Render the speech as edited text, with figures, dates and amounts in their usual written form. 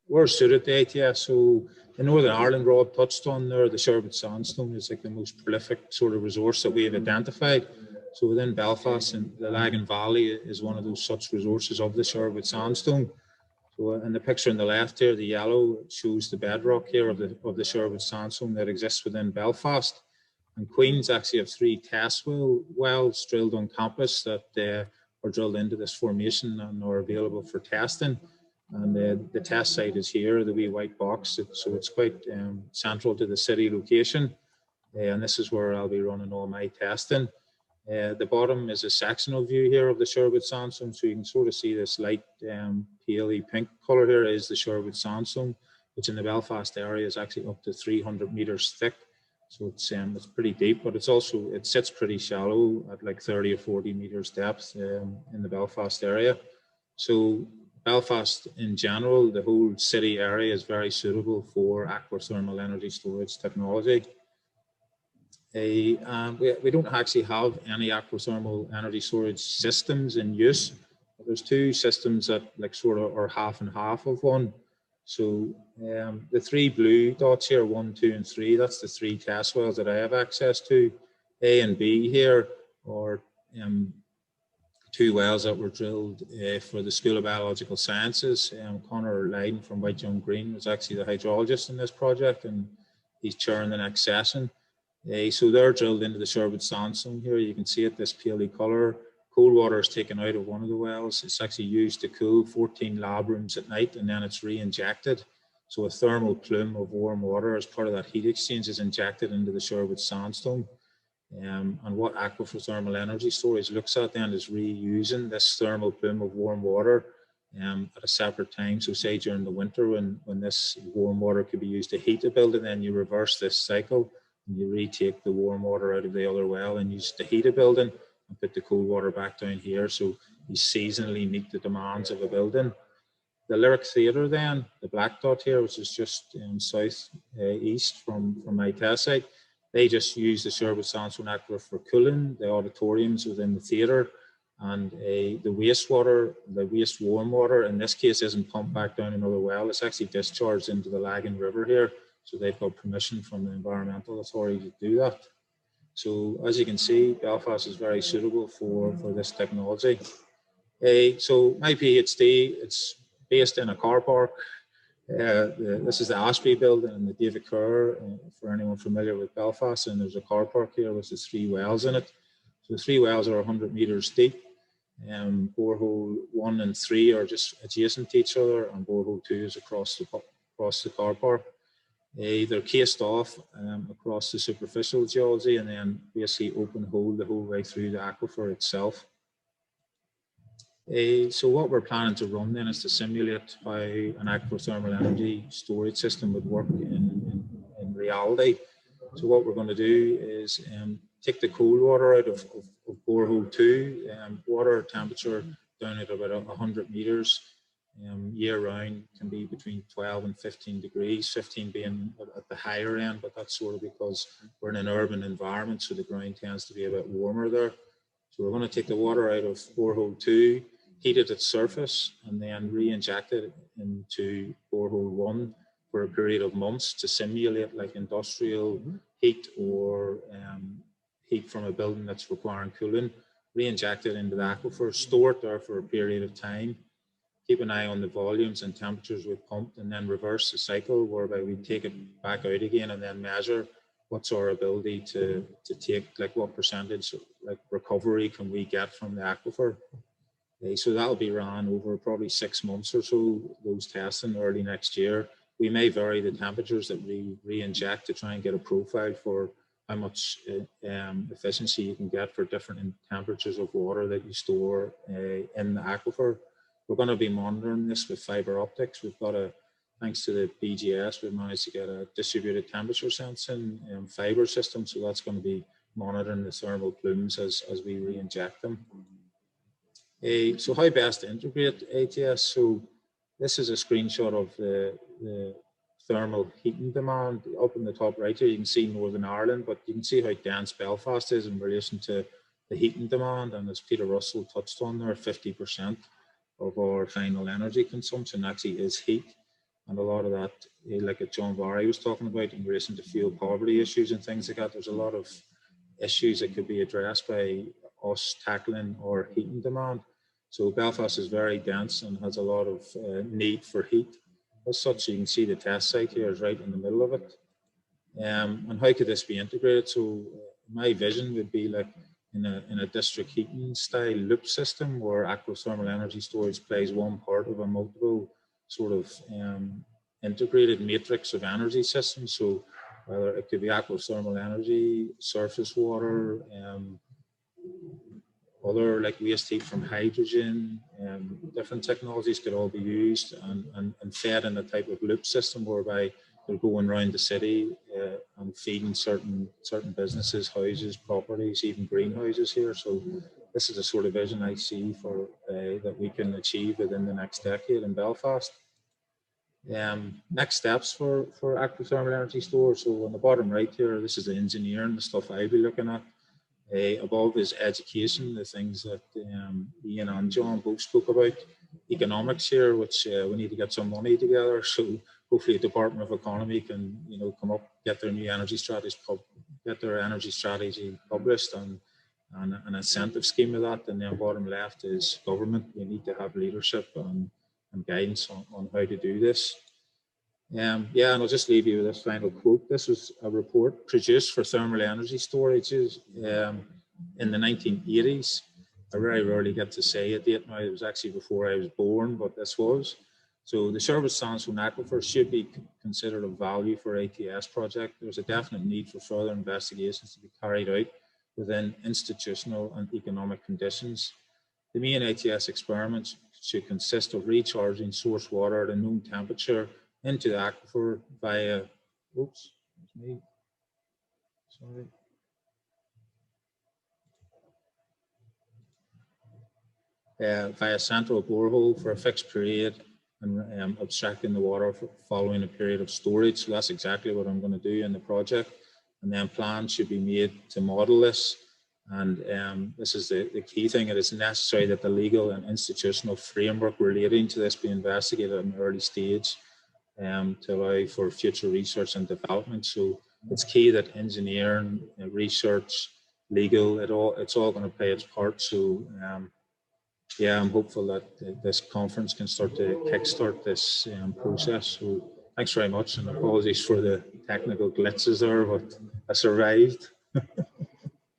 we're suited to ATS. So in Northern Ireland, Rob touched on there, the Sherbet Sandstone is like the most prolific sort of resource that we have identified. So within Belfast, and the Lagan Valley is one of those such resources of the Sherbet Sandstone. So in the picture on the left here, the yellow shows the bedrock here of the Sherbet Sandstone that exists within Belfast. And Queen's actually have 3 test wells drilled on campus that are drilled into this formation and are available for testing. And the test site is here, the wee white box. So it's quite central to the city location. And this is where I'll be running all my testing. The bottom is a sectional view here of the Sherbet Sandstone. So you can sort of see this light paley pink colour here is the Sherbet Sandstone, which in the Belfast area is actually up to 300 metres thick. So it's pretty deep, but it sits pretty shallow at like 30 or 40 metres depth in the Belfast area. So Belfast in general, the whole city area is very suitable for aquathermal energy storage technology. We don't actually have any aquathermal energy storage systems in use. But there's 2 systems that like sort of are half and half of one. So the 3 blue dots here, 1, 2, and 3, that's the 3 test wells that I have access to. A and B here are 2 wells that were drilled for the School of Biological Sciences. Conor Lydon from White Young Green was actually the hydrologist in this project, and he's chairing the next session. So they're drilled into the Sherbet Sandstone here. You can see it, this paley colour. Cold water is taken out of one of the wells. It's actually used to cool 14 lab rooms at night, and then it's re-injected. So a thermal plume of warm water as part of that heat exchange is injected into the Sherbet Sandstone. And what aquathermal energy storage looks at then is reusing this thermal plume of warm water at a separate time. So say during the winter when this warm water could be used to heat a building, then you reverse this cycle and you retake the warm water out of the other well and use it to heat a building and put the cold water back down here. So you seasonally meet the demands of a building. The Lyric Theatre then, the black dot here, which is just south east from my test site, they just use the Sherbet Sandstone aquifer for cooling the auditoriums within the theatre, and the wastewater, the waste warm water, in this case isn't pumped back down another well, it's actually discharged into the Lagan River here. So they've got permission from the Environmental Authority to do that. So as you can see, Belfast is very suitable for this technology. So my PhD, it's based in a car park. This is the Ashby building and the David Kerr, for anyone familiar with Belfast, and there's a car park here with the 3 wells in it. So the 3 wells are 100 metres deep. Borehole 1 and 3 are just adjacent to each other, and borehole 2 is across the car park. They're cased off across the superficial geology and then basically open hole the whole way through the aquifer itself. So what we're planning to run then is to simulate how an aquathermal energy storage system would work in reality. So what we're going to do is take the cold water out of borehole 2, water temperature down at about 100 metres. Year round can be between 12 and 15 degrees, 15 being at the higher end, but that's sort of because we're in an urban environment, so the ground tends to be a bit warmer there. So we're going to take the water out of borehole 2, heat it at surface, and then re-inject it into borehole 1 for a period of months to simulate like industrial heat or heat from a building that's requiring cooling. Re-inject it into the aquifer, store it there for a period of time. Keep an eye on the volumes and temperatures we've pumped, and then reverse the cycle whereby we take it back out again and then measure what's our ability to take, like what percentage like recovery can we get from the aquifer. So that'll be run over probably 6 months or so, those testing early next year. We may vary the temperatures that we re-inject to try and get a profile for how much efficiency you can get for different temperatures of water that you store in the aquifer. We're going to be monitoring this with fiber optics. We've got thanks to the BGS, we've managed to get a distributed temperature sensing fiber system. So that's going to be monitoring the thermal plumes as we re-inject them. So how best to integrate ATS? So this is a screenshot of the thermal heating demand. Up in the top right here, you can see Northern Ireland, but you can see how dense Belfast is in relation to the heating demand. And as Peter Russell touched on there, 50% of our final energy consumption actually is heat. And a lot of that, like John Barry was talking about in relation to fuel poverty issues and things like that, there's a lot of issues that could be addressed by us tackling our heating demand. So Belfast is very dense and has a lot of need for heat. As such, you can see the test site here is right in the middle of it. And how could this be integrated? So my vision would be like in a district heating style loop system where aquathermal energy storage plays one part of a multiple sort of integrated matrix of energy systems. So whether it could be aquathermal energy, surface water, other like waste heat from hydrogen, different technologies could all be used and fed in a type of loop system whereby they're going around the city and feeding certain businesses, houses, properties, even greenhouses here. So this is the sort of vision I see for that we can achieve within the next decade in Belfast. Next steps for aquathermal energy storage. So on the bottom right here, this is the engineering, the stuff I'll be looking at. Above is education, the things that Ian and John both spoke about. Economics here, which we need to get some money together. So hopefully the Department of Economy can, come up, get their new energy strategies, get their energy strategy published and an incentive scheme of that. And then bottom left is government. We need to have leadership and guidance on how to do this. And I'll just leave you with this final quote. This was a report produced for thermal energy storages in the 1980s. I very rarely get to say a date now. It was actually before I was born, but this was. So the Sherbet Sandstone aquifer should be considered of value for ATS project. There's a definite need for further investigations to be carried out within institutional and economic conditions. The main ATS experiments should consist of recharging source water at a known temperature into the aquifer via, via central borehole for a fixed period and abstracting the water following a period of storage. So that's exactly what I'm going to do in the project. And then plans should be made to model this. And this is the key thing. It is necessary that the legal and institutional framework relating to this be investigated at an early stage to allow for future research and development. So it's key that engineering, research, legal, it's all going to play its part. So I'm hopeful that this conference can start to kickstart this process. So thanks very much, and apologies for the technical glitches there, but I survived.